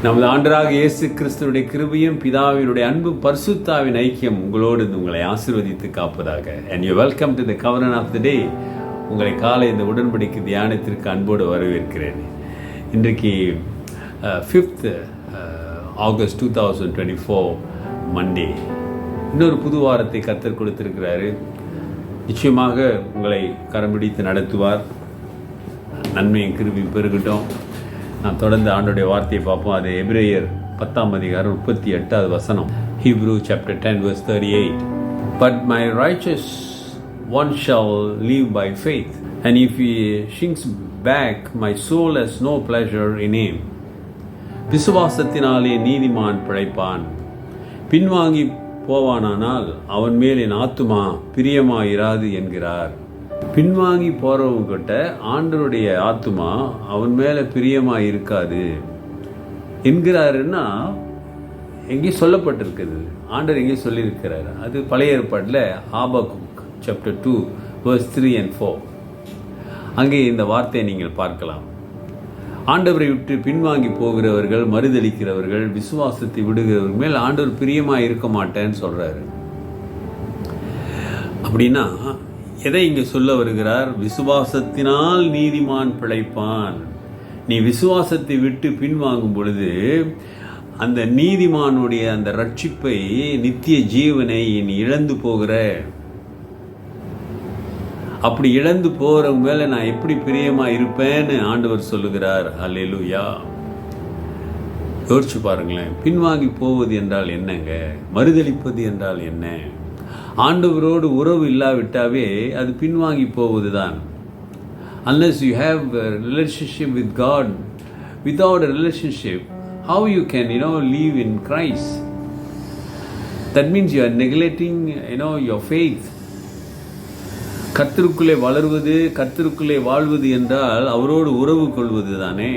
நமது ஆண்டவராக இயேசு கிறிஸ்துவினுடைய கிருபையும் பிதாவினுடைய அன்பும் பரிசுத்தாவின் ஐக்கியம் உங்களோடு உங்களை ஆசீர்வதித்து காப்பதாக. And you welcome to the covenant of the day. உங்களை காலை இந்த உடன்படிக்கை தியானத்திற்கு அன்போடு வரவேற்கிறேன். இன்றைக்கு 5th August 2024 மண்டே. இன்னொரு புது வாரத்தை கர்த்தர் கொடுத்திருக்கிறாரு. நிச்சயமாக உங்களை கரம் பிடித்து நடத்துவார். நன்மையும் கிருபையும் பெருகட்டும். நான் தொடர்ந்து ஆண்டோடைய வார்த்தையை பார்ப்போம். அது எபிரேயர் 10ஆம் அதிகாரம் 38வது வசனம். Hebrew chapter 10 verse 38. But my righteous one shall live by faith, and if he shrinks back, my soul has no pleasure in him. விசுவாசத்தினாலே நீதிமான் பிழைப்பான். பின்வாங்கி போவானானால் அவன் மேல் என் ஆத்துமா பிரியமாயிராது என்கிறார். பின்வாங்கி போறவங்கிட்ட ஆண்டவருடைய ஆத்துமா அவன் மேல பிரியமா இருக்காது என்கிறாருன்னா எங்கே சொல்லப்பட்டிருக்குது. ஆண்டவர் எங்கே சொல்லியிருக்கிறார்? அது பழைய ஏற்பாட்டில் ஆபகுக் chapter 2 verse 3 and 4. அங்கே இந்த வார்த்தையை நீங்கள் பார்க்கலாம். ஆண்டவரை விட்டு பின்வாங்கி போகிறவர்கள், மறுதளிக்கிறவர்கள், விசுவாசத்தை விடுகிறவர்கள் மேல் ஆண்டவர் பிரியமா இருக்க மாட்டேன்னு சொல்றாரு. அப்படின்னா எதை இங்கே சொல்ல வருகிறார்? விசுவாசத்தினால் நீதிமான் பிழைப்பான். நீ விசுவாசத்தை விட்டு பின்வாங்கும் பொழுது அந்த நீதிமானுடைய அந்த ரட்சிப்பை, நித்திய ஜீவனை நீ இழந்து போகிற. அப்படி இழந்து போறவங்க மேல நான் எப்படி பிரியமா இருப்பேன்னு ஆண்டவர் சொல்லுகிறார். அல்லேலூயா. யோசிச்சு பாருங்களேன். பின்வாங்கி போவது என்றால் என்னங்க? மறுதளிப்பது என்றால் என்ன? ஆண்டவரோடு உறவு இல்லாவிட்டாவே அது பின்வாங்கி போவதுதான். Unless you have a relationship with God, without a relationship, how you can live in Christ? That means you are neglecting your faith. கர்த்தருக்குள்ளே வளர்வது, கர்த்தருக்குள்ளே வாழ்வது என்றால் அவரோடு உறவு கொள்வது தானே.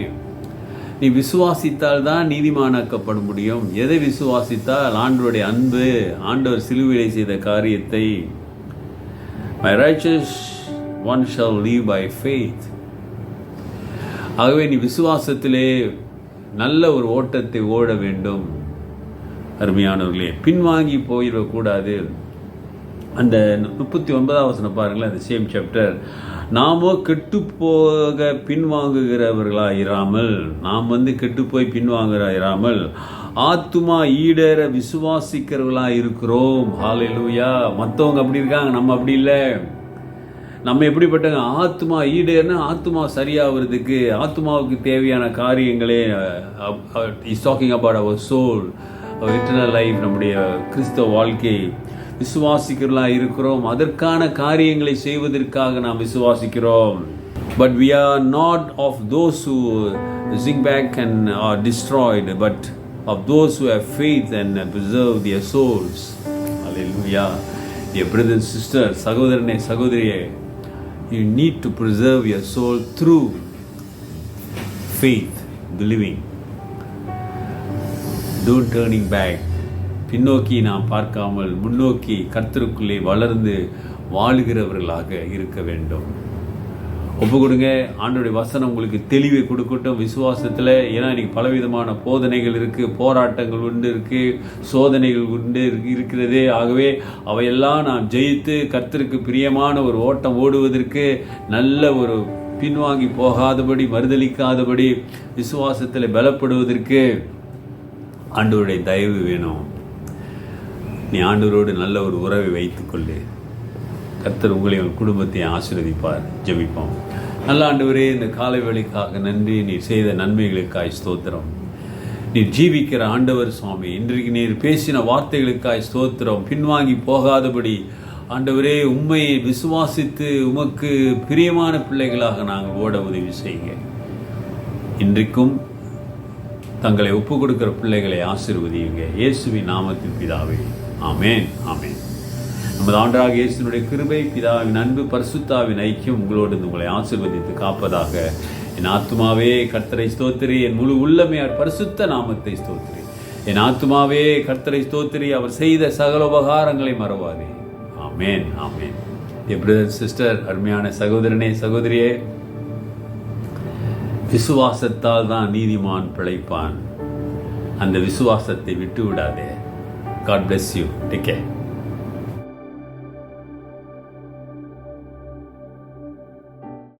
நீ விசுவாசித்தால் தான் நீதிமானாக்கப்பட முடியும். எதை விசுவாசித்தால்? ஆண்டவருடைய அன்பு, ஆண்டவர் சிலுவையிலே செய்த காரியத்தை. My righteous one shall live by faith. ஆகவே நீ விசுவாசத்திலே நல்ல ஒரு ஓட்டத்தை ஓட வேண்டும். அருமையானவர்களே, பின்வாங்கி போயிடக்கூடாது. அந்த 39வது வசனம் பாருங்களேன், அந்த சேம் சாப்டர். நாமோ கெட்டு போக பின்வாங்குகிறவர்களாயிராமல், நாம் கெட்டு போய் பின்வாங்குகிறாயிராமல் ஆத்துமா ஈடேற விசுவாசிக்கிறவர்களாக இருக்கிறோம். ஹல்லேலூயா. மற்றவங்க அப்படி இருக்காங்க, நம்ம அப்படி இல்லை. நம்ம எப்படிப்பட்டங்க? ஆத்மா ஈடேறுனா ஆத்மா சரியாகிறதுக்கு, ஆத்மாவுக்கு தேவையான காரியங்களே is talking about our soul, eternal life, நம்முடைய கிறிஸ்தவ வாழ்க்கை. விசுவாசிக்கிறவர்களாக இருக்கிறோம். அதற்கான காரியங்களை செய்வதற்காக நாம் விசுவாசிக்கிறோம். But we are not of those who sink back and are destroyed, but of those who have faith and preserve their souls. Hallelujah. Dear brothers and sisters, சகோதரனே சகோதரியே, you need to preserve your soul through faith, believing. Don't turning back. பின்னோக்கி நாம் பார்க்காமல் முன்னோக்கி கர்த்தருக்குள்ளே வளர்ந்து வாழுகிறவர்களாக இருக்க வேண்டும். ஒப்பு கொடுங்க. ஆண்டவருடைய வசனம் உங்களுக்கு தெளிவை கொடுக்கட்டும் விசுவாசத்தில். ஏன்னா இன்னைக்கு பலவிதமான போதனைகள் இருக்குது, போராட்டங்கள் உண்டு இருக்குது, சோதனைகள் உண்டு இருக்கிறதே. ஆகவே அவையெல்லாம் நாம் ஜெயித்து கர்த்தருக்கு பிரியமான ஒரு ஓட்டம் ஓடுவதற்கு, நல்ல ஒரு பின்வாங்கி போகாதபடி, மறுதளிக்காதபடி விசுவாசத்தில் பலப்படுவதற்கு ஆண்டவருடைய தயவு வேணும். நீ ஆண்டவரோடு நல்ல ஒரு உறவை வைத்துக்கொள்ளு. கர்த்தர் உங்களை உங்கள் குடும்பத்தை ஆசீர்வதிப்பார். ஜெபிப்போம். நல்ல ஆண்டவரே, இந்த காலை வேளைக்காக நன்றி. நீர் செய்த நன்மைகளுக்காய் ஸ்தோத்திரம். நீர் ஜீவிக்கிற ஆண்டவர் சுவாமி. இன்றைக்கு நீர் பேசின வார்த்தைகளுக்காய் ஸ்தோத்திரம். பின்வாங்கி போகாதபடி ஆண்டவரே, உம்மையை விசுவாசித்து உமக்கு பிரியமான பிள்ளைகளாக நாங்கள் ஓட உதவி செய்யுங்க. இன்றைக்கும் தங்களை ஒப்பு கொடுக்கிற பிள்ளைகளை ஆசீர்வதியுங்க. இயேசுவின் நாமத்தில் பிதாவே, ஆமேன், ஆமேன். நமது ஆண்டவராகிய இயேசுவினுடைய கிருபை, பிதாவின் அன்பு, பரிசுத்தாவின் ஐக்கியம் உங்களோடு உங்களை ஆசீர்வதித்து காப்பதாக. என் ஆத்துமாவே கர்த்தரை ஸ்தோத்திரி, என் முழு உள்ளமே அவர் பரிசுத்த நாமத்தை ஸ்தோத்திரி. என் ஆத்துமாவே கர்த்தரை ஸ்தோத்திரி, அவர் செய்த சகல உபகாரங்களை மறவாதே. ஆமேன், ஆமேன். பிரதர் சிஸ்டர், அருமையான சகோதரனே சகோதரியே, விசுவாசத்தால் தான் நீதிமான் பிழைப்பான். அந்த விசுவாசத்தை விட்டு விடாதே. God bless you. Take care.